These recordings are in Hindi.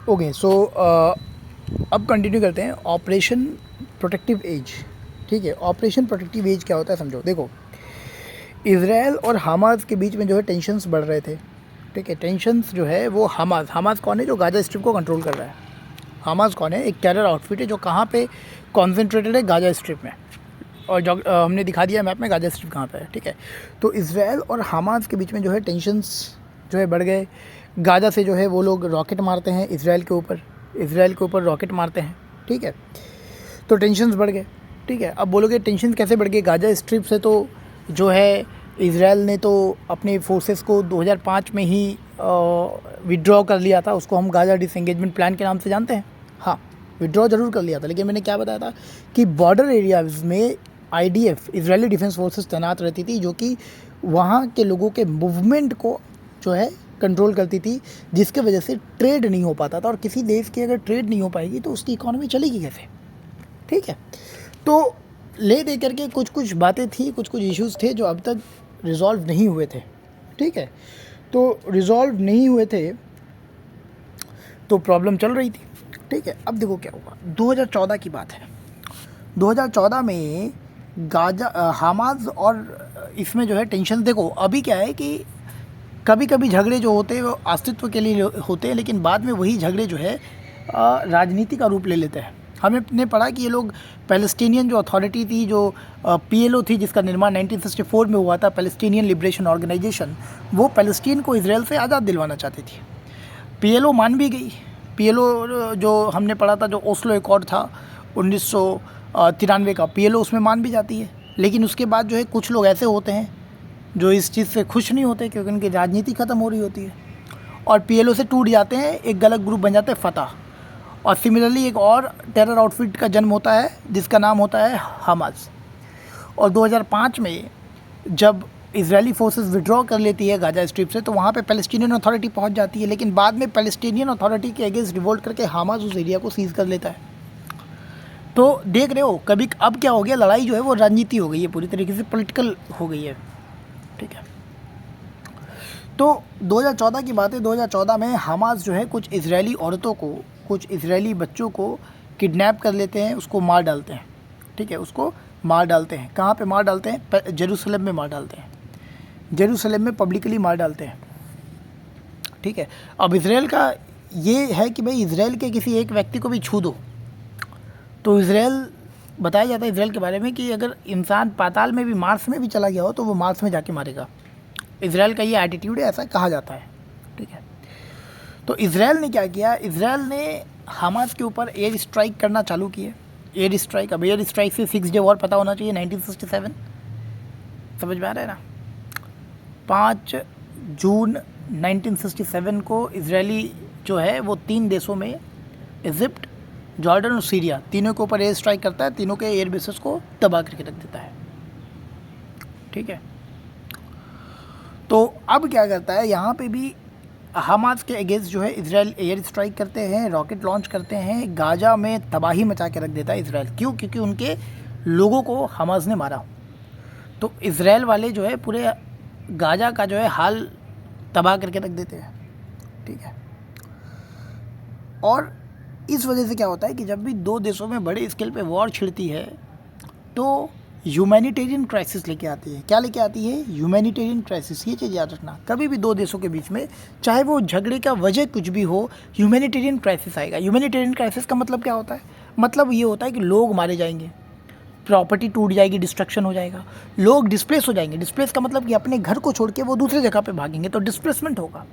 ओके सो अब कंटिन्यू करते हैं ऑपरेशन प्रोटेक्टिव एज। ठीक है, ऑपरेशन प्रोटेक्टिव एज क्या होता है समझो। देखो, इज़राइल और हमास के बीच में जो है टेंशन्स बढ़ रहे थे। ठीक है, टेंशन्स जो है वो हमास कौन है? जो गाज़ा स्ट्रिप को कंट्रोल कर रहा है। हमास कौन है? एक टेरर आउटफिट है जो कहाँ पे कॉन्सेंट्रेटेड है? गाज़ा स्ट्रिप में। और जो हमने दिखा दिया मैप में गाज़ा स्ट्रिप कहाँ पे है। ठीक है, तो इज़राइल और हमास के बीच में जो है टेंशन्स जो है बढ़ गए। गाज़ा से जो है वो लोग रॉकेट मारते हैं इज़राइल के ऊपर रॉकेट मारते हैं। ठीक है, तो टेंशन्स बढ़ गए। ठीक है, अब बोलोगे टेंशन कैसे बढ़ गए? गाज़ा स्ट्रिप से तो जो है इज़राइल ने तो अपने फोर्सेस को 2005 में ही विड्रॉ कर लिया था। उसको हम गाज़ा डिसएंगेजमेंट प्लान के नाम से जानते हैं। हाँ, विड्रॉ ज़रूर कर लिया था, लेकिन मैंने क्या बताया था कि बॉर्डर एरियाज़ में IDF इज़राइली डिफेंस फोर्सेस तैनात रहती थी, जो कि वहाँ के लोगों के मूवमेंट को जो है कंट्रोल करती थी, जिसके वजह से ट्रेड नहीं हो पाता था। और किसी देश की अगर ट्रेड नहीं हो पाएगी तो उसकी इकॉनमी चलेगी कैसे? ठीक है, तो ले दे करके कुछ कुछ बातें थी, कुछ कुछ इश्यूज़ थे जो अब तक रिज़ॉल्व नहीं हुए थे। ठीक है, तो रिज़ॉल्व नहीं हुए थे तो प्रॉब्लम चल रही थी। ठीक है, अब देखो क्या हुआ। 2014 की बात है। 2014 में गाजा हमास और इसमें जो है टेंशन। देखो अभी क्या है कि कभी कभी झगड़े जो होते हैं वो अस्तित्व के लिए होते हैं, लेकिन बाद में वही झगड़े जो है राजनीति का रूप ले लेते हैं। हमने पढ़ा कि ये लोग पैलेस्टीनियन जो अथॉरिटी थी, जो PLO थी, जिसका निर्माण 1964 में हुआ था, पैलेस्टीनियन लिबरेशन ऑर्गेनाइजेशन, वो पैलेस्टीन को इसराइल से आज़ाद दिलवाना चाहती थी। PLO मान भी गई। PLO जो हमने पढ़ा था, जो ओस्लो एकॉर्ड था 1993 का, PLO उसमें मान भी जाती है। लेकिन उसके बाद जो है कुछ लोग ऐसे होते हैं जो इस चीज़ से खुश नहीं होते, क्योंकि उनकी राजनीति ख़त्म हो रही होती है, और PLO से टूट जाते हैं, एक गलत ग्रुप बन जाते हैं फतह। और सिमिलरली एक और टेरर आउटफिट का जन्म होता है जिसका नाम होता है हमास। और 2005 में जब इजरायली फोर्सेस विड्रॉ कर लेती है गाजा स्ट्रिप से, तो वहाँ पे पैलेस्टीनियन अथॉरिटी पहुँच जाती है, लेकिन बाद में पैलेस्टीनियन अथॉरिटी के अगेंस्ट रिवोल्ट करके हमास उस एरिया को सीज कर लेता है। तो देख रहे हो कभी अब क्या हो गया, लड़ाई जो है वो राजनीति हो गई है, पूरी तरीके से पॉलिटिकल हो गई है। ठीक है, तो 2014 की बात है। 2014 में हमास जो है कुछ इजरायली औरतों को, कुछ इजरायली बच्चों को किडनैप कर लेते हैं, उसको मार डालते हैं। ठीक है, उसको मार डालते हैं। कहाँ पे मार डालते हैं? जेरूसलम में मार डालते हैं। जेरूसलम में पब्लिकली मार डालते हैं। ठीक है, अब इसराइल का ये है कि भाई इसराइल के किसी एक व्यक्ति को भी छू दो तो इसराइल, बताया जाता है इसराइल के बारे में कि अगर इंसान पाताल में भी, मार्स में भी चला गया हो तो वो मार्स में जाके मारेगा। इसराइल का ये एटीट्यूड है, ऐसा कहा जाता है। ठीक है, तो इसराइल ने क्या किया? इसराइल ने हमास के ऊपर एयर स्ट्राइक करना चालू किए। एयर स्ट्राइक, अब एयर स्ट्राइक से 6 डे वॉर पता होना चाहिए, 1967, समझ में आ रहा है ना? 5 जून 1967 को इजरायली जो है वो 3 देशों में, इजिप्ट, जॉर्डन और सीरिया, तीनों के ऊपर एयर स्ट्राइक करता है, तीनों के एयर बेसेस को तबाह करके रख देता है। ठीक है, तो अब क्या करता है, यहाँ पे भी हमास के अगेंस्ट जो है इसराइल एयर स्ट्राइक करते हैं, रॉकेट लॉन्च करते हैं, गाजा में तबाही मचा के रख देता है इसराइल। क्यों? क्योंकि उनके लोगों को हमास ने मारा। तो इसराइल वाले जो है पूरे गाजा का जो है हाल तबाह करके रख देते हैं। ठीक है, और इस वजह से क्या होता है कि जब भी दो देशों में बड़े स्केल पे वॉर छिड़ती है तो ह्यूमैनिटेरियन क्राइसिस लेके आती है। क्या लेके आती है? Humanitarian crisis. ये चीज़ याद रखना, कभी भी दो देशों के बीच में चाहे वो झगड़े का वजह कुछ भी हो, ह्यूमैनिटेरियन क्राइसिस आएगा। ह्यूमैनिटेरियन क्राइसिस का मतलब क्या होता है? मतलब ये होता है कि लोग मारे जाएंगे, प्रॉपर्टी टूट जाएगी, डिस्ट्रक्शन हो जाएगा, लोग डिस्प्लेस हो जाएंगे। डिस्प्लेस का मतलब कि अपने घर को छोड़ के वो दूसरी जगह पे भागेंगे, तो डिस्प्लेसमेंट होगा।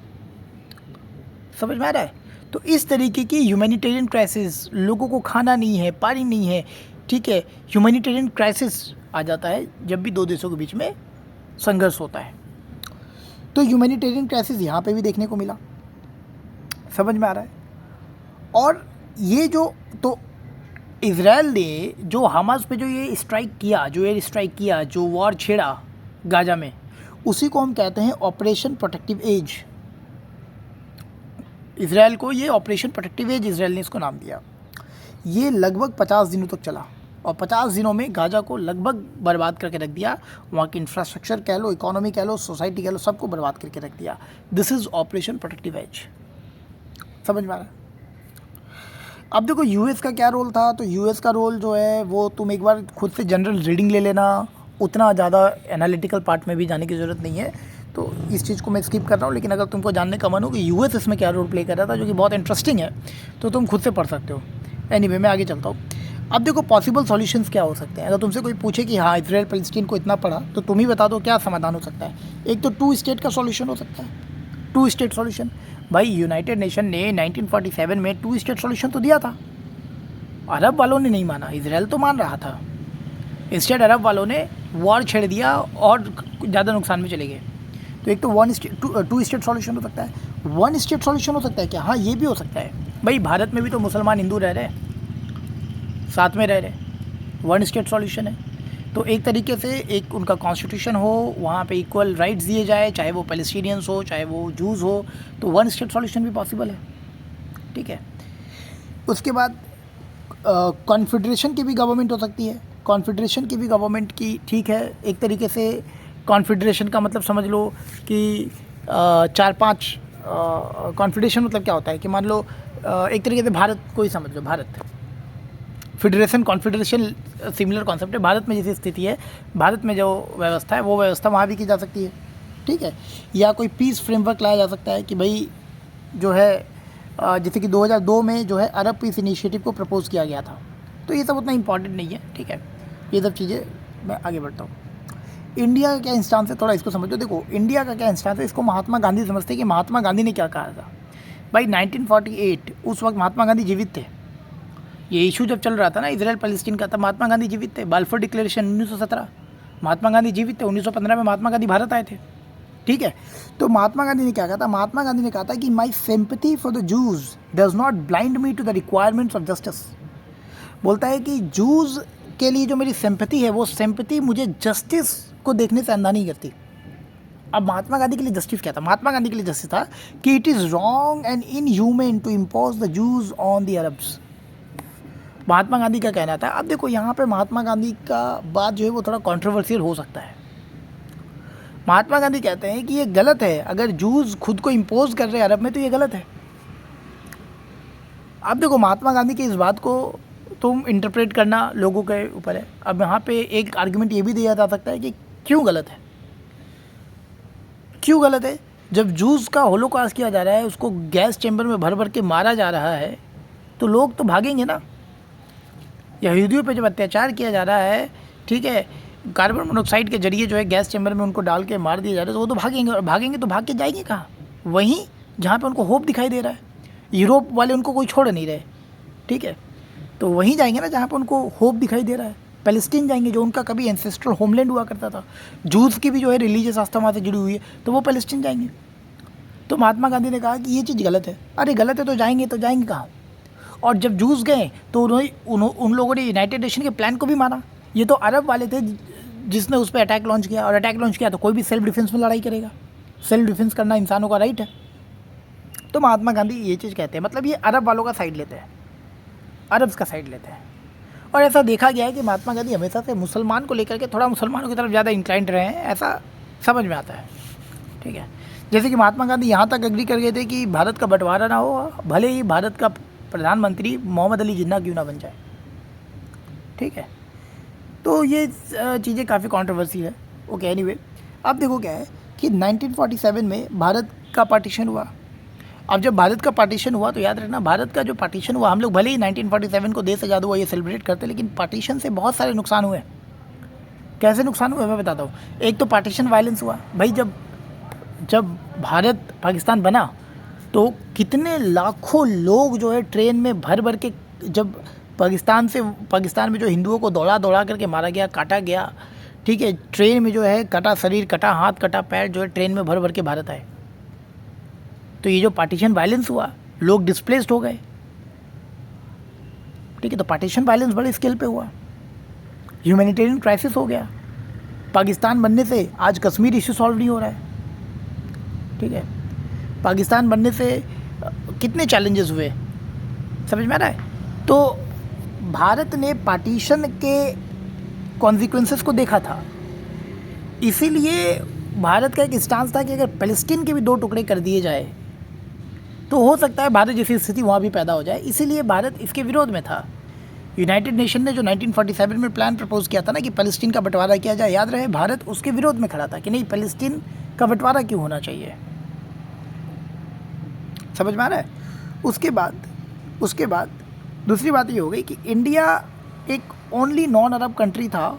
समझ में आ रहा है? तो इस तरीके की ह्यूमैनिटेरियन क्राइसिस, लोगों को खाना नहीं है, पानी नहीं है, ठीक है, ह्यूमैनिटेरियन क्राइसिस आ जाता है जब भी दो देशों के बीच में संघर्ष होता है। तो ह्यूमैनिटेरियन क्राइसिस यहाँ पे भी देखने को मिला। समझ में आ रहा है? और ये जो, तो इजराइल ने जो हमास पे जो ये स्ट्राइक किया, जो एयर स्ट्राइक किया, जो वॉर छेड़ा गाजा में, उसी को हम कहते हैं ऑपरेशन प्रोटेक्टिव एज। इजराइल को ये ऑपरेशन प्रोटेक्टिव एज, इजराइल ने इसको नाम दिया। ये लगभग 50 दिनों तक चला, और 50 दिनों में गाजा को लगभग बर्बाद करके रख दिया। वहाँ की इंफ्रास्ट्रक्चर कह लो, इकोनॉमी कह लो, सोसाइटी कह लो, सबको बर्बाद करके रख दिया। This is Operation Protective Edge. समझ में आ रहा है? अब देखो यूएस का क्या रोल था, तो यूएस का रोल जो है वो तुम एक बार खुद से जनरल रीडिंग ले लेना, उतना ज़्यादा एनालिटिकल पार्ट में भी जाने की ज़रूरत नहीं है, तो इस चीज़ को मैं स्किप कर रहा हूँ। लेकिन अगर तुमको जानने का मन हो कि यूएस इसमें क्या रोल प्ले कर रहा था, जो कि बहुत इंटरेस्टिंग है, तो तुम खुद से पढ़ सकते हो। एनीवे मैं आगे चलता हूँ। अब देखो पॉसिबल सॉल्यूशंस क्या हो सकते हैं। अगर तुमसे कोई पूछे कि हाँ इजराइल पैलेस्टीन को इतना पढ़ा, तो तुम ही बता दो क्या समाधान हो सकता है। एक तो 2 स्टेट का सॉल्यूशन हो सकता है, 2 स्टेट सॉल्यूशन। भाई यूनाइटेड नेशन ने 1947 में 2 स्टेट सॉल्यूशन तो दिया था, अरब वालों ने नहीं माना, इजराइल तो मान रहा था। इंस्टेड अरब वालों ने वॉर छेड़ दिया और ज़्यादा नुकसान में चले गए। तो एक तो 2 स्टेट सॉल्यूशन हो सकता है। 1 स्टेट सॉल्यूशन हो सकता है क्या? हाँ ये भी हो सकता है। भाई भारत में भी तो मुसलमान हिंदू रह रहे हैं, साथ में रह रहे, 1 स्टेट सॉल्यूशन है। तो एक तरीके से एक उनका कॉन्स्टिट्यूशन हो, वहाँ पे इक्वल राइट्स दिए जाए, चाहे वो पैलेस्टीनियंस हो चाहे वो जूस हो, तो 1 स्टेट सॉल्यूशन भी पॉसिबल है। ठीक है, उसके बाद कॉन्फेडरेशन की भी गवर्नमेंट हो सकती है। कॉन्फेडरेशन की भी गवर्नमेंट की ठीक है, एक तरीके से कॉन्फेडरेशन का मतलब समझ लो कि 4-5 कॉन्फेडरेशन मतलब क्या होता है कि मान लो एक तरीके से भारत को ही समझ लो, Bharat federation confederation similar concept है। भारत में जैसी स्थिति है, भारत में जो व्यवस्था है वो व्यवस्था वहाँ भी की जा सकती है। ठीक है, या कोई पीस फ्रेमवर्क लाया जा सकता है कि भाई जो है जैसे कि 2002 में जो है अरब पीस इनिशिएटिव को प्रपोज़ किया गया था। तो ये सब उतना इम्पॉर्टेंट नहीं है। ठीक है, ये सब चीज़ें मैं आगे बढ़ता हूँ। इंडिया का क्या इंस्टांस है, थोड़ा इसको समझो। देखो इंडिया का क्या इंस्टांस है, इसको महात्मा गांधी समझते हैं कि महात्मा गांधी ने क्या कहा था। भाई 1948 उस वक्त महात्मा गांधी जीवित थे, ये इशू जब चल रहा था ना इजराइल पैलेस्टीन का, तब महात्मा गांधी जीवित थे। बाल्फोर डिक्लेरेशन 1917, महात्मा गांधी जीवित थे। 1915 में महात्मा गांधी भारत आए थे। ठीक है, तो महात्मा गांधी ने क्या कहा था? महात्मा गांधी ने कहा था कि my sympathy for the Jews does not blind me to the requirements of justice. बोलता है कि जूज के लिए जो मेरी सिंपैथी है, वो सिंपैथी मुझे जस्टिस को देखने से अंधा नहीं करती। अब महात्मा गांधी के लिए जस्टिस क्या था? महात्मा गांधी के लिए जस्टिस था कि it is wrong and inhuman to impose the Jews on the Arabs. Mahatma Gandhi का कहना था। अब देखो यहाँ पे महात्मा गांधी का बात जो है वो थोड़ा कंट्रोवर्शियल हो सकता है। महात्मा गांधी कहते हैं कि ये गलत है, अगर जूस खुद को इम्पोज कर रहे हैं अरब में तो ये गलत है। अब देखो महात्मा गांधी की इस बात को तुम इंटरप्रेट करना लोगों के ऊपर है। अब यहाँ पे एक आर्गुमेंट ये भी दिया जा सकता है कि क्यों गलत है। क्यों गलत है? जब जूस का होलोकॉस्ट किया जा रहा है, उसको गैस चैम्बर में भर भर के मारा जा रहा है, तो लोग तो भागेंगे ना। यहूदियों पे जब अत्याचार किया जा रहा है, ठीक है, कार्बन मोनोऑक्साइड के जरिए जो है गैस चैम्बर में उनको डाल के मार दिया जा रहा है, तो वो तो भागेंगे। और भागेंगे तो भाग के जाएंगे कहाँ? वहीं जहाँ पे उनको होप दिखाई दे रहा है। यूरोप वाले उनको कोई छोड़ नहीं रहे, ठीक है, तो वहीं जाएंगे ना जहाँ पे उनको होप दिखाई दे रहा है। पैलेस्टीन जाएंगे, जो उनका कभी एंसेस्ट्रल होमलैंड हुआ करता था। जूस की भी जो है रिलीजियस आस्था वहाँ से जुड़ी हुई है, तो वो पैलेस्टीन जाएंगे। तो महात्मा गांधी ने कहा कि ये चीज़ गलत है। अरे गलत है तो जाएंगे कहाँ? और जब जूस गए तो उन लोगों ने यूनाइटेड नेशन के प्लान को भी माना। ये तो अरब वाले थे जिसने उस पर अटैक लॉन्च किया, और अटैक लॉन्च किया तो कोई भी सेल्फ डिफेंस में लड़ाई करेगा। सेल्फ डिफेंस करना इंसानों का राइट है। तो महात्मा गांधी ये चीज़ कहते हैं, मतलब ये अरब वालों का साइड लेते हैं, अरब्स का साइड लेते हैं। और ऐसा देखा गया है कि महात्मा गांधी हमेशा से मुसलमान को लेकर के थोड़ा मुसलमानों की तरफ ज़्यादा इंक्लाइंड रहे हैं, ऐसा समझ में आता है। ठीक है, जैसे कि महात्मा गांधी यहाँ तक एग्री कर गए थे कि भारत का बंटवारा ना हो, भले ही भारत का प्रधानमंत्री मोहम्मद अली जिन्ना क्यों ना बन जाए। ठीक है, तो ये चीज़ें काफ़ी कंट्रोवर्सी है। ओके, एनीवे, अब देखो क्या है कि 1947 में भारत का पार्टीशन हुआ। अब जब भारत का पार्टीशन हुआ तो याद रखना, भारत का जो पार्टीशन हुआ, हम लोग भले ही 1947 को देश आज़ाद हुआ ये सेलिब्रेट करते, लेकिन पार्टीशन से बहुत सारे नुकसान हुए। कैसे नुकसान हुए मैं बताता हूँ। एक तो पार्टीशन वायलेंस हुआ। भाई जब भारत पाकिस्तान बना तो कितने लाखों लोग जो है ट्रेन में भर भर के, जब पाकिस्तान में जो हिंदुओं को दौड़ा करके मारा गया, काटा गया, ठीक है, ट्रेन में जो है कटा शरीर, कटा हाथ, कटा पैर जो है ट्रेन में भर भर के भारत आए। तो ये जो पार्टीशन वायलेंस हुआ, लोग डिस्प्लेस्ड हो गए। ठीक है, तो पार्टीशन वायलेंस बड़े स्केल पे हुआ। ह्यूमैनिटेरियन क्राइसिस हो गया। पाकिस्तान बनने से आज कश्मीर इशू सॉल्व नहीं हो रहा है। ठीक है, पाकिस्तान बनने से कितने चैलेंजेस हुए, समझ में आ रहा है। तो भारत ने पार्टीशन के कॉन्सिक्वेंसेस को देखा था, इसीलिए भारत का एक स्टांस था कि अगर पैलेस्टीन के भी 2 टुकड़े कर दिए जाए तो हो सकता है भारत जैसी स्थिति वहाँ भी पैदा हो जाए, इसीलिए भारत इसके विरोध में था। यूनाइटेड नेशन ने जो 1947 में प्लान प्रपोज किया था ना कि फ़लस्तीन का बंटवारा किया जाए, याद रहे भारत उसके विरोध में खड़ा था कि नहीं, फ़लस्तीन का बंटवारा क्यों होना चाहिए। समझ में आ रहा है। उसके बाद दूसरी बात ये हो गई कि इंडिया एक ओनली नॉन अरब कंट्री था,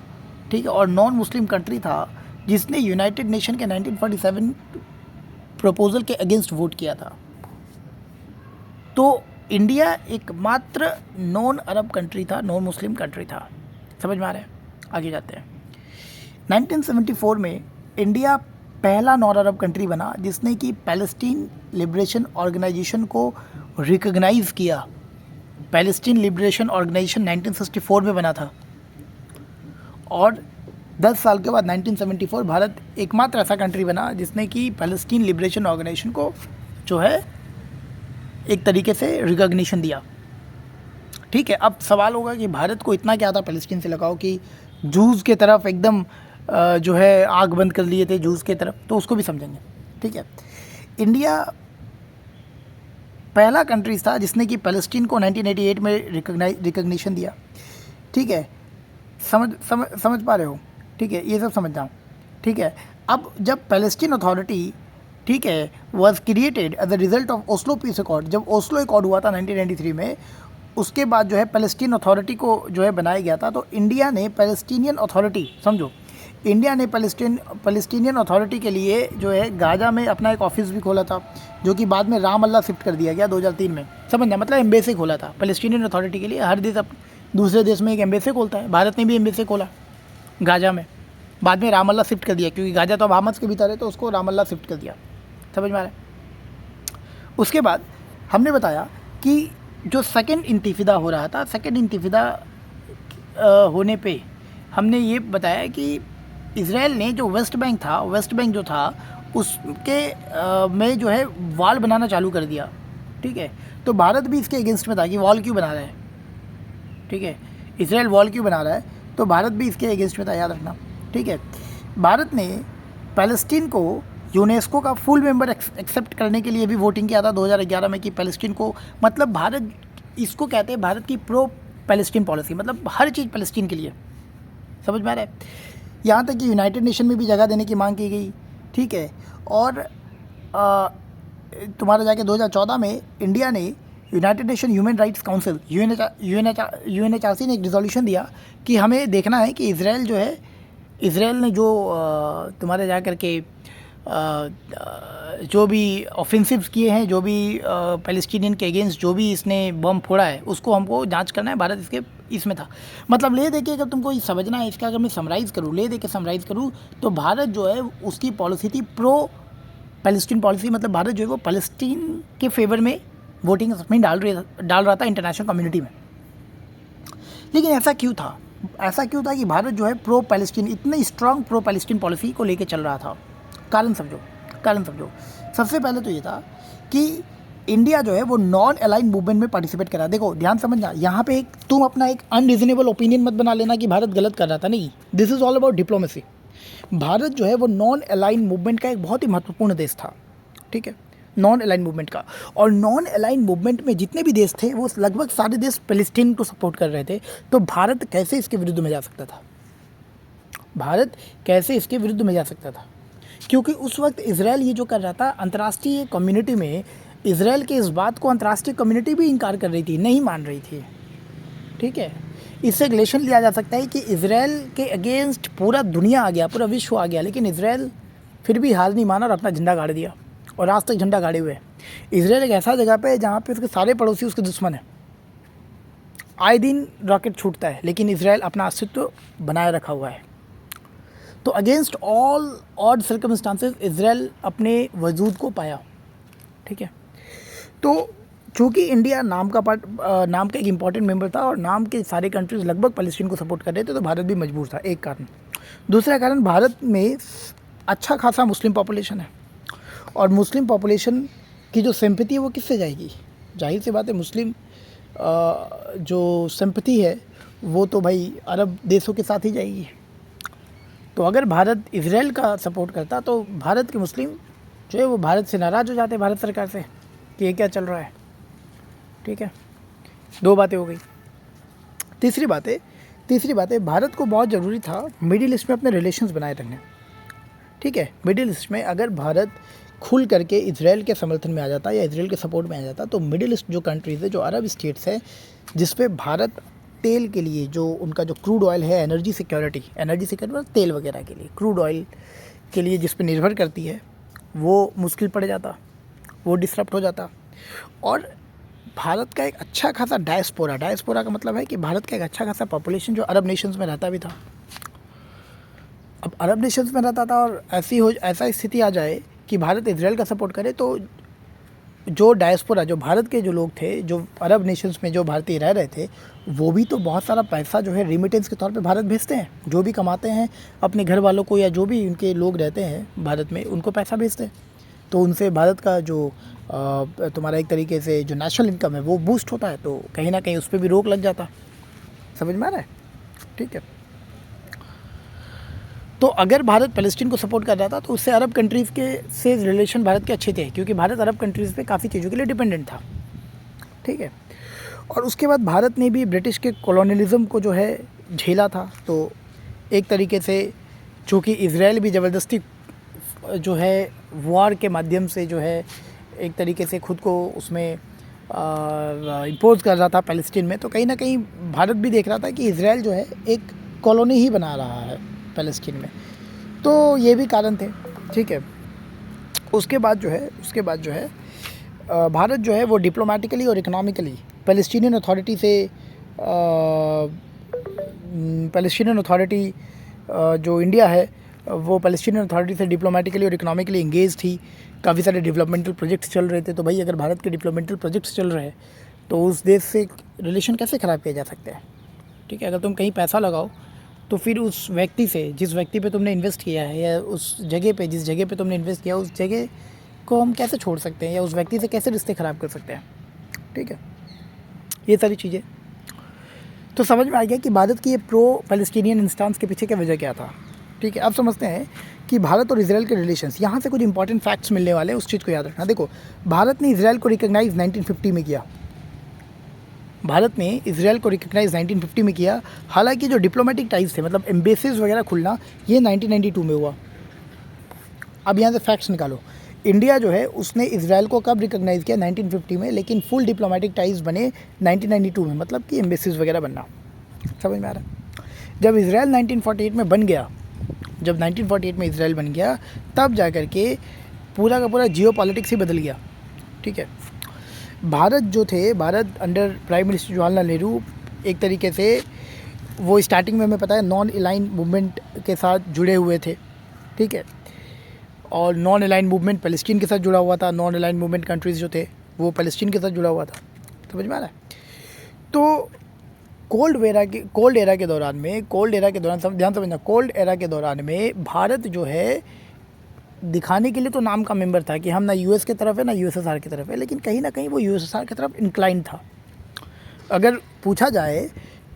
ठीक है, और नॉन मुस्लिम कंट्री था जिसने यूनाइटेड नेशन के 1947 प्रपोजल के अगेंस्ट वोट किया था। तो इंडिया एकमात्र नॉन अरब कंट्री था, नॉन मुस्लिम कंट्री था। समझ में आ रहा है। आगे जाते हैं। 1974 में इंडिया पहला नॉन अरब कंट्री बना जिसने कि पैलेस्टीन लिबरेशन ऑर्गेनाइजेशन को रिकॉग्नाइज़ किया। पैलेस्टीन लिबरेशन ऑर्गेनाइजेशन 1964 में बना था, और 10 साल के बाद 1974 भारत एकमात्र ऐसा कंट्री बना जिसने कि पैलेस्टीन लिबरेशन ऑर्गेनाइजेशन को जो है एक तरीके से रिकॉग्निशन दिया। ठीक है, अब सवाल होगा कि भारत को इतना क्या था पैलेस्टीन से लगाओ कि जूस के तरफ एकदम जो है आग बंद कर लिए थे जूस के तरफ, तो उसको भी समझेंगे। ठीक है, इंडिया पहला कंट्री था जिसने कि पैलेस्टीन को 1988 में रिकॉग्निशन दिया। ठीक है, समझ पा रहे हो। ठीक है, ये सब समझ जाओ। ठीक है, अब जब पैलेस्टीन अथॉरिटी, ठीक है, was created as a result of Oslo peace accord, जब ओस्लो अकॉर्ड हुआ था 1993 में, उसके बाद जो है पैलेस्टीन अथॉरिटी को जो है बनाया गया था। तो इंडिया ने पैलेस्टीनियन अथॉरिटी, समझो, इंडिया ने पैलेस्टीनियन अथॉरिटी के लिए जो है गाजा में अपना एक ऑफिस भी खोला था, जो कि बाद में राम अल्लाह शिफ्ट कर दिया गया 2003 में। समझना, मतलब एम्बेसी खोला था पैलेस्टीनियन अथॉरिटी के लिए। हर देश दूसरे देश में एक एम्बेसी खोलता है, भारत ने भी एम्बेसी खोला गाजा में, बाद में राम अल्लाह शिफ्ट कर दिया, क्योंकि गाजा तो अब हमास के भीतर है, तो उसको राम अल्लाह शिफ्ट कर दिया। समझ में आ रहा है। उसके बाद हमने बताया कि जो सेकेंड इंतिफादा हो रहा था, सेकेंड इंतिफादा होने पे हमने ये बताया कि इज़राइल ने जो वेस्ट बैंक जो था उसके में जो है वॉल बनाना चालू कर दिया। ठीक है, तो भारत भी इसके अगेंस्ट में था कि वॉल क्यों बना रहा है। ठीक है, इज़राइल वॉल क्यों बना रहा है, तो भारत भी इसके अगेंस्ट में था, याद रखना। ठीक है, भारत ने पैलेस्टीन को यूनेस्को का फुल मेंबर एक्सेप्ट करने के लिए भी वोटिंग किया था 2011 में कि पैलेस्टीन को, मतलब भारत इसको कहते हैं भारत की प्रो पैलेस्टीन पॉलिसी, मतलब हर चीज़ पैलेस्टीन के लिए। समझ में आ रहा है। यहाँ तक कि यूनाइटेड नेशन में भी जगह देने की मांग की गई। ठीक है, और तुम्हारा जाके 2014 में इंडिया ने United nation human rights council UNHRC ने एक रिजोल्यूशन दिया कि हमें देखना है कि इज़राइल जो है, इज़राइल ने जो तुम्हारे जा कर के जो भी ऑफेंसिव्स किए हैं, जो भी पैलेस्टीनियन के अगेंस्ट जो भी इसने बम फोड़ा है, उसको हमको जांच करना है। भारत इसके इसमें था। मतलब ले दे के अगर तुमको ये समझना है, इसका अगर मैं समराइज़ करूँ, ले दे के समराइज़ करूँ, तो भारत जो है उसकी पॉलिसी थी प्रो पैलेस्टीन पॉलिसी। मतलब भारत जो है वो पैलेस्टीन के फेवर में वोटिंग अपनी डाल रहा था इंटरनेशनल कम्युनिटी में। लेकिन ऐसा क्यों था कि भारत जो है प्रो पैलेस्टीन, इतने स्ट्रांग प्रो पैलेस्टीन पॉलिसी को लेके चल रहा था। कारण समझो। सबसे पहले तो ये था कि इंडिया जो है वो नॉन अलाइन मूवमेंट में पार्टिसिपेट करा। देखो ध्यान समझना, यहाँ पे तुम अपना एक अनरीजनेबल ओपिनियन मत बना लेना कि भारत गलत कर रहा था, नहीं। This is all about diplomacy. Bharat जो है वो नॉन अलाइन मूवमेंट का एक बहुत ही महत्वपूर्ण देश था। ठीक है, नॉन अलाइन मूवमेंट का। और नॉन अलाइन मूवमेंट में जितने भी देश थे वो लगभग सारे देश पैलेस्टीन को सपोर्ट कर रहे थे। तो भारत कैसे इसके विरुद्ध में जा सकता था? क्योंकि उस वक्त इज़राइल ये जो कर रहा था, अंतर्राष्ट्रीय कम्युनिटी में इज़राइल के इस बात को अंतर्राष्ट्रीय कम्युनिटी भी इनकार कर रही थी, नहीं मान रही थी। ठीक है, इससे रिलेशन लिया जा सकता है कि इज़राइल के अगेंस्ट पूरा दुनिया आ गया, पूरा विश्व आ गया, लेकिन इज़राइल फिर भी हार नहीं माना और अपना झंडा गाड़ दिया, और आज तक झंडा गाड़े हुए है। इज़राइल एक ऐसा जगह पे है जहाँ पे उसके सारे पड़ोसी उसके दुश्मन हैं। आए दिन रॉकेट छूटता है, लेकिन इज़राइल अपना अस्तित्व बनाए रखा हुआ है। तो against all odd circumstances Israel अपने वजूद को पाया। ठीक है, तो चूँकि इंडिया नाम का एक इम्पॉर्टेंट मेंबर था और नाम के सारे कंट्रीज़ लगभग पैलेस्टीन को सपोर्ट कर रहे थे, तो भारत भी मजबूर था, एक कारण। दूसरा कारण, भारत में अच्छा खासा मुस्लिम पॉपुलेशन है, और मुस्लिम पॉपुलेशन की जो सिंपैथी है वो किससे जाएगी? जाहिर सी बात है, मुस्लिम जो सिंपैथी है वो तो भाई अरब देशों के साथ ही जाएगी। तो अगर भारत इज़राइल का सपोर्ट करता तो भारत के मुस्लिम जो है वो भारत से नाराज़ हो जाते, भारत सरकार से। कि ये क्या चल रहा है। ठीक है, 2 बातें हो गई। तीसरी बात है भारत को बहुत ज़रूरी था मिडिल ईस्ट में अपने रिलेशंस बनाए रखने। ठीक है, मिडिल ईस्ट में अगर भारत खुल करके इजराइल के समर्थन में आ जाता या इजराइल के सपोर्ट में आ जाता, तो मिडिल ईस्ट जो कंट्रीज़ है, जो अरब स्टेट्स हैं, जिस पे भारत तेल के लिए, जो उनका जो क्रूड ऑयल है, एनर्जी सिक्योरिटी मतलब तेल वगैरह के लिए, क्रूड ऑयल के लिए जिस पे निर्भर करती है, वो मुश्किल पड़ जाता, वो डिसरप्ट हो जाता। और भारत का एक अच्छा खासा डायस्पोरा का मतलब है कि भारत का एक अच्छा खासा पॉपुलेशन जो अरब नेशंस में रहता भी था। अब अरब नेशंस में रहता था और ऐसा स्थिति आ जाए कि भारत इजराइल का सपोर्ट करे, तो जो डायस्पोरा, जो भारत के जो लोग थे, जो अरब नेशंस में जो भारतीय रह रहे थे, वो भी तो बहुत सारा पैसा जो है रिमिटेंस के तौर पे भारत भेजते हैं। जो भी कमाते हैं अपने घर वालों को, या जो भी उनके लोग रहते हैं भारत में, उनको पैसा भेजते हैं। तो उनसे भारत का जो तुम्हारा एक तरीके से जो नेशनल इनकम है वो बूस्ट होता है। तो कहीं ना कहीं उस पर भी रोक लग जाता। समझ में आ रहा है? ठीक है, तो अगर भारत फ़लस्तीन को सपोर्ट कर रहा था, तो उससे अरब कंट्रीज़ के से रिलेशन भारत के अच्छे थे, क्योंकि भारत अरब कंट्रीज़ पे काफ़ी चीज़ों के लिए डिपेंडेंट था। ठीक है, और उसके बाद भारत ने भी ब्रिटिश के कॉलोनियलिज्म को जो है झेला था। तो एक तरीके से चूँकि इजराइल भी ज़बरदस्ती जो है वॉर के माध्यम से जो है एक तरीके से खुद को उसमें इम्पोज कर रहा था फ़लस्तीन में, तो कहीं ना कहीं भारत भी देख रहा था कि इजराइल जो है एक कॉलोनी ही बना रहा है फ़लस्तीन में। तो ये भी कारण थे। ठीक है, उसके बाद जो है भारत जो है वो डिप्लोमेटिकली और इकोनॉमिकली फ़लस्तीनियन अथॉरिटी जो इंडिया है, वो फ़लस्तीनियन अथॉरिटी से डिप्लोमेटिकली और इकोनॉमिकली इंगेज थी। काफ़ी सारे डेवलपमेंटल प्रोजेक्ट्स चल रहे थे। तो भाई अगर भारत के डेवलपमेंटल प्रोजेक्ट्स चल रहे हैं, तो उस देश से रिलेशन कैसे ख़राब किया जा सकते हैं? ठीक है, अगर तुम कहीं पैसा लगाओ, तो फिर उस व्यक्ति से, जिस व्यक्ति पे तुमने इन्वेस्ट किया है, या उस जगह पे, जिस जगह पे तुमने इन्वेस्ट किया, उस जगह को हम कैसे छोड़ सकते हैं, या उस व्यक्ति से कैसे रिश्ते ख़राब कर सकते हैं? ठीक है, ये सारी चीज़ें तो समझ में आ गया कि भारत की ये प्रो फ़लस्तीनियन इंस्टांस के पीछे क्या वजह क्या था। ठीक है, अब समझते हैं कि भारत और इजराइल के रिलेशंस, यहाँ से कुछ इंपॉर्टेंट फैक्ट्स मिलने वाले हैं, उस चीज़ को याद रखना। देखो, भारत ने इजराइल को रिकॉग्नाइज़ 1950 में किया। भारत ने इजराइल को रिकॉग्नाइज़ 1950 में किया। हालांकि जो डिप्लोमेटिक टाइज थे, मतलब एम्बेसीज वगैरह खुलना, ये 1992 में हुआ। अब यहाँ से फैक्ट्स निकालो। इंडिया जो है उसने इजराइल को कब रिकॉग्नाइज़ किया? 1950 में, लेकिन फुल डिप्लोमेटिक टाइज बने 1992 में, मतलब कि एम्बेसीज वगैरह बनना। समझ में आ रहा है? जब इजराइल 1948 में बन गया, जब 1948 में इजराइल बन गया, तब जा कर के पूरा का पूरा जियो पॉलिटिक्स ही बदल गया। ठीक है, भारत जो थे, Bharat under prime minister Jawaharlal Nehru, एक तरीके से वो स्टार्टिंग में हमें पता है नॉन अलाइन मूवमेंट के साथ जुड़े हुए थे। ठीक है, और नॉन अलाइन मूवमेंट फ़लस्तीन के साथ जुड़ा हुआ था। नॉन अलाइन मूवमेंट कंट्रीज़ जो थे वो फ़लस्तीन के साथ जुड़ा हुआ था। समझ में आ रहा है? तो कोल्ड एरा के दौरान ध्यान समझना, कोल्ड एरा के दौरान में भारत जो है दिखाने के लिए तो नाम का मेंबर था कि हम ना यूएस की तरफ है ना यूएसएसआर की तरफ है, लेकिन कहीं ना कहीं वो यूएसएसआर की तरफ इंक्लाइन था। अगर पूछा जाए,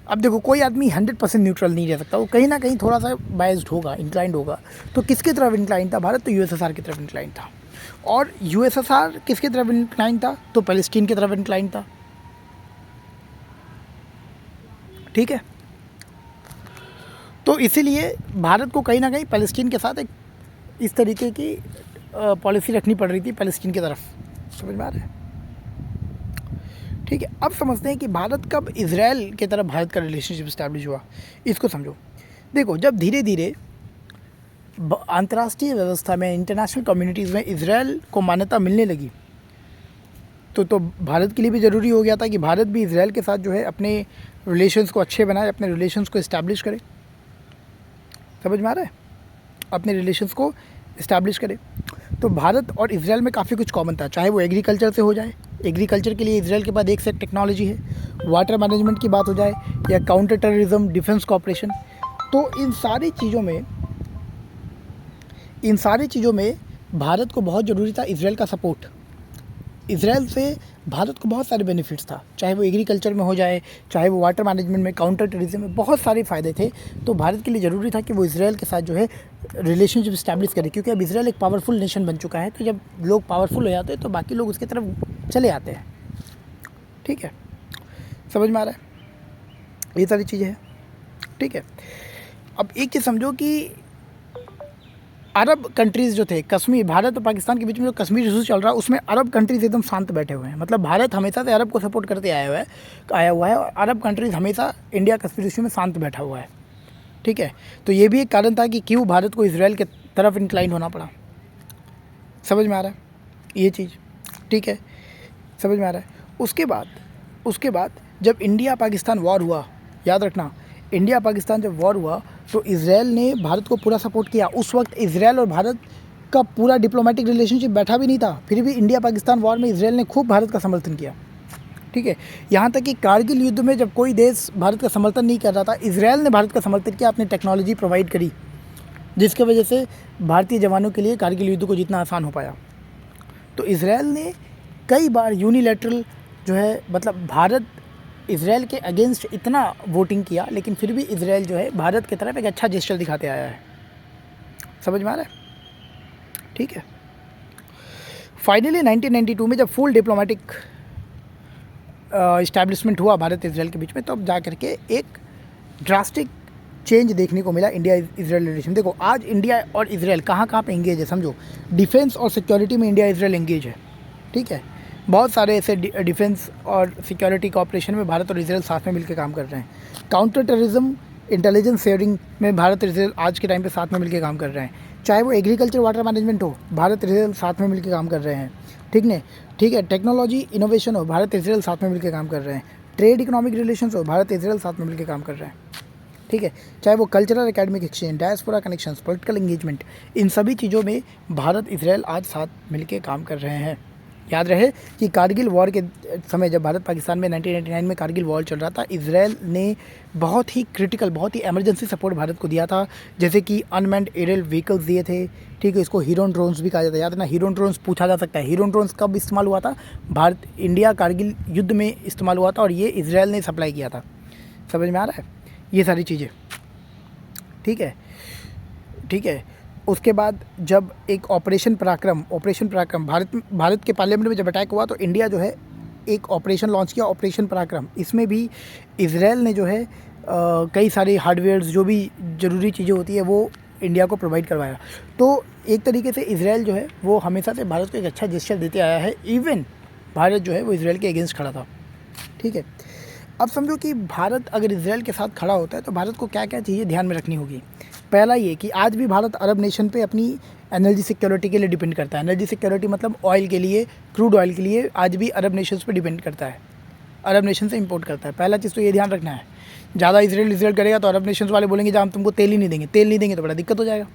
अब देखो कोई आदमी 100% न्यूट्रल नहीं रह सकता, वो कहीं ना कहीं थोड़ा सा बायस्ड होगा, इंक्लाइंड होगा। तो किसकी तरफ इंक्लाइन था भारत? तो यूएसएसआर की तरफ इंक्लाइन था। और यूएसएसआर किसकी तरफ इंक्लाइन था? तो फ़लस्तीन की तरफ इंक्लाइन था। ठीक है, तो इसीलिए भारत को कहीं ना कहीं फ़लस्तीन के साथ एक इस तरीके की पॉलिसी रखनी पड़ रही थी फ़लस्तीन की तरफ। समझ में आ रहा है? ठीक है, अब समझते हैं कि भारत कब इजराइल के तरफ भारत का रिलेशनशिप इस्टेब्लिश हुआ। इसको समझो। देखो, जब धीरे धीरे अंतर्राष्ट्रीय व्यवस्था में, इंटरनेशनल कम्युनिटीज़ में इजराइल को मान्यता मिलने लगी, तो भारत के लिए भी ज़रूरी हो गया था कि भारत भी इजराइल के साथ जो है अपने रिलेशंस को अच्छे बनाए, अपने रिलेशंस को इस्टेब्लिश करे। समझ में आ रहा है? अपने रिलेशंस को इस्टेब्लिश करे। तो भारत और इजराइल में काफ़ी कुछ कॉमन था, चाहे वो एग्रीकल्चर से हो जाए, एग्रीकल्चर के लिए इजराइल के पास एक से एक टेक्नोलॉजी है, वाटर मैनेजमेंट की बात हो जाए, या काउंटर टेररिज्म, डिफेंस कॉपरेशन। तो इन सारी चीज़ों में भारत को बहुत ज़रूरी था इजराइल का सपोर्ट। इजराइल से भारत को बहुत सारे बेनिफिट्स था, चाहे वो एग्रीकल्चर में हो जाए, चाहे वो वाटर मैनेजमेंट में, काउंटर टेररिज्म में, बहुत सारे फ़ायदे थे। तो भारत के लिए ज़रूरी था कि वो इसराइल के साथ जो है रिलेशनशिप इस्टेब्लिश करे, क्योंकि अब इसराइल एक पावरफुल नेशन बन चुका है। तो जब लोग पावरफुल हो जाते हैं तो बाकी लोग उसकी तरफ चले आते हैं। ठीक है, समझ में आ रहा है? ये सारी चीज़ें हैं। ठीक है, अब एक चीज़ समझो कि अरब कंट्रीज़ जो थे, कश्मीर, भारत और पाकिस्तान के बीच में जो कश्मीर इशू चल रहा है, उसमें अरब कंट्रीज़ एकदम शांत बैठे हुए हैं। मतलब भारत हमेशा से अरब को सपोर्ट करते आया हुआ है और अरब कंट्रीज़ हमेशा इंडिया कश्मीर इशू में शांत बैठा हुआ है। ठीक है, तो ये भी एक कारण था कि क्यों भारत को इसराइल के तरफ इंक्लाइन होना पड़ा। समझ में आ रहा है ये चीज़? ठीक है, समझ में आ रहा है। उसके बाद जब इंडिया पाकिस्तान वॉर हुआ, याद रखना, इंडिया पाकिस्तान जब वॉर हुआ तो इसराइल ने भारत को पूरा सपोर्ट किया। उस वक्त इसराइल और भारत का पूरा डिप्लोमेटिक रिलेशनशिप बैठा भी नहीं था, फिर भी इंडिया पाकिस्तान वॉर में इसराइल ने खूब भारत का समर्थन किया। ठीक है, यहाँ तक कि कारगिल युद्ध में जब कोई देश भारत का समर्थन नहीं कर रहा था, इसराइल ने भारत का समर्थन किया, अपनी टेक्नोलॉजी प्रोवाइड करी, जिसकी वजह से भारतीय जवानों के लिए कारगिल युद्ध को जितना आसान हो पाया। तो इसराइल ने कई बार यूनिलैटरल जो है, मतलब भारत इसराइल के अगेंस्ट इतना वोटिंग किया, लेकिन फिर भी इसराइल जो है भारत की तरफ एक अच्छा जेस्चर दिखाते आया है। समझ में आ रहा है? ठीक है, फाइनली 1992 में जब फुल डिप्लोमेटिक इस्टेब्लिशमेंट हुआ भारत इसराइल के बीच में, तब जा करके एक ड्रास्टिक चेंज देखने को मिला इंडिया इसराइल रिलेशन। देखो आज इंडिया और इसराइल कहाँ कहाँ पे एंगेज है, समझो। डिफेंस और सिक्योरिटी में इंडिया इसराइल एंगेज है। ठीक है, बहुत सारे ऐसे डिफेंस और सिक्योरिटी कॉपरेशन में भारत और इसराइल साथ में मिलकर काम कर रहे हैं। काउंटर टेररिज्म इंटेलिजेंस शेयरिंग में भारत और इसराइल आज के टाइम पे साथ में मिलकर काम कर रहे हैं। चाहे वो एग्रीकल्चर वाटर मैनेजमेंट हो, भारत इसराइल साथ में मिलकर काम कर रहे हैं। ठीक है, टेक्नोलॉजी इनोवेशन हो, भारत इसराइल साथ में मिलकर काम कर रहे हैं। ट्रेड इकोनॉमिक रिलेशंस हो, भारत इसराइल साथ में मिलकर काम कर रहे हैं। ठीक है, चाहे वो cultural academic exchange, diaspora connections, political engagement, इन सभी चीज़ों में भारत इसराइल आज साथ मिलकर काम कर रहे हैं। याद रहे कि कारगिल वॉर के समय जब भारत पाकिस्तान में 1999 में कारगिल वॉर चल रहा था, इसराइल ने बहुत ही क्रिटिकल, बहुत ही इमरजेंसी सपोर्ट भारत को दिया था, जैसे कि अनमैन्ड एरियल व्हीकल्स दिए थे। ठीक है, इसको हीरोन ड्रोन्स भी कहा जाता है। याद है ना, हीरोन ड्रोन्स पूछा जा सकता है। हीरोन ड्रोन्स कब इस्तेमाल हुआ था? भारत इंडिया कारगिल युद्ध में इस्तेमाल हुआ था और ये इसराइल ने सप्लाई किया था। समझ में आ रहा है ये सारी चीज़ें? ठीक है, उसके बाद जब एक ऑपरेशन पराक्रम भारत के पार्लियामेंट में जब अटैक हुआ तो इंडिया जो है एक ऑपरेशन लॉन्च किया, ऑपरेशन पराक्रम। इसमें भी इसराइल ने जो है कई सारे हार्डवेयर्स, जो भी ज़रूरी चीज़ें होती है, वो इंडिया को प्रोवाइड करवाया। तो एक तरीके से इसराइल जो है वो हमेशा से भारत को एक अच्छा जेस्चर देते आया है। इवन भारत जो है वो इसराइल के अगेंस्ट खड़ा था। ठीक है, अब समझो कि भारत अगर इसराइल के साथ खड़ा होता है तो भारत को क्या क्या चीज़ें ध्यान में रखनी होगी। पहला ये कि आज भी भारत अरब नेशन पे अपनी एनर्जी सिक्योरिटी के लिए डिपेंड करता है। एनर्जी सिक्योरिटी मतलब ऑयल के लिए, क्रूड ऑयल के लिए आज भी अरब नेशंस पे डिपेंड करता है, अरब नेशन से इंपोर्ट करता है। पहला चीज़ तो ये ध्यान रखना है। ज़्यादा इसराइल करेगा तो अरब नेशंस वाले बोलेंगे जहाँ हम तुमको तेल ही नहीं देंगे, तेल नहीं देंगे तो बड़ा दिक्कत हो जाएगा।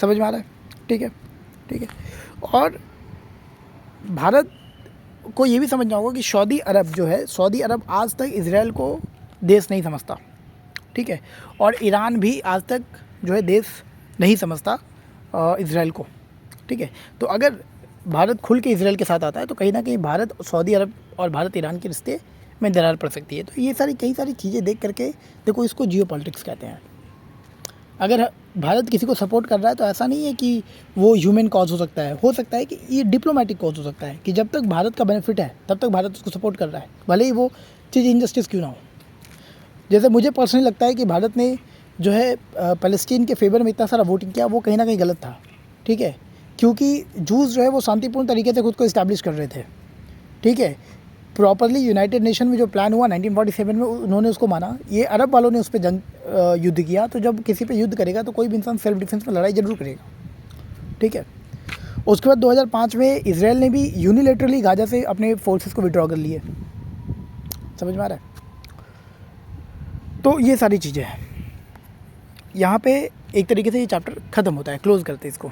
समझ में आ रहा है? ठीक है, और भारत को ये भी समझना होगा कि सऊदी अरब आज तक इसराइल को देश नहीं समझता। ठीक है, और ईरान भी आज तक जो है देश नहीं समझता इसराइल को। ठीक है, तो अगर भारत खुल के इसराइल के साथ आता है तो कहीं ना कहीं भारत सऊदी अरब और भारत ईरान के रिश्ते में दरार पड़ सकती है। तो ये कई सारी चीज़ें देख करके देखो, इसको जियो पॉलिटिक्स कहते हैं। अगर भारत किसी को सपोर्ट कर रहा है तो ऐसा नहीं है कि वो ह्यूमन कॉज हो सकता है कि ये डिप्लोमेटिक कॉज हो सकता है, कि जब तक भारत का बेनिफिट है तब तक भारत उसको सपोर्ट कर रहा है, भले ही वो चीज़ इनजस्टिस क्यों ना हो। जैसे मुझे पर्सनली लगता है कि भारत ने जो है फ़लस्तीन के फेवर में इतना सारा वोटिंग किया, वो कहीं ना कहीं गलत था। ठीक है, क्योंकि जूस जो है वो शांतिपूर्ण तरीके से खुद को इस्टेब्लिश कर रहे थे। ठीक है, प्रॉपरली यूनाइटेड नेशन में जो प्लान हुआ 1947 में, उन्होंने उसको माना। ये अरब वालों ने उस पर युद्ध किया। तो जब किसी पे युद्ध करेगा तो कोई भी इंसान सेल्फ डिफेंस में लड़ाई जरूर करेगा। ठीक है, उसके बाद 2005 में इसराइल ने भी यूनिलेटरली गाजा से अपने फोर्सेस को विड्रॉ कर लिए। समझ में आ रहा है? तो ये सारी चीज़ें हैं। यहाँ पे एक तरीके से ये चैप्टर ख़त्म होता है, क्लोज़ करते हैं इसको।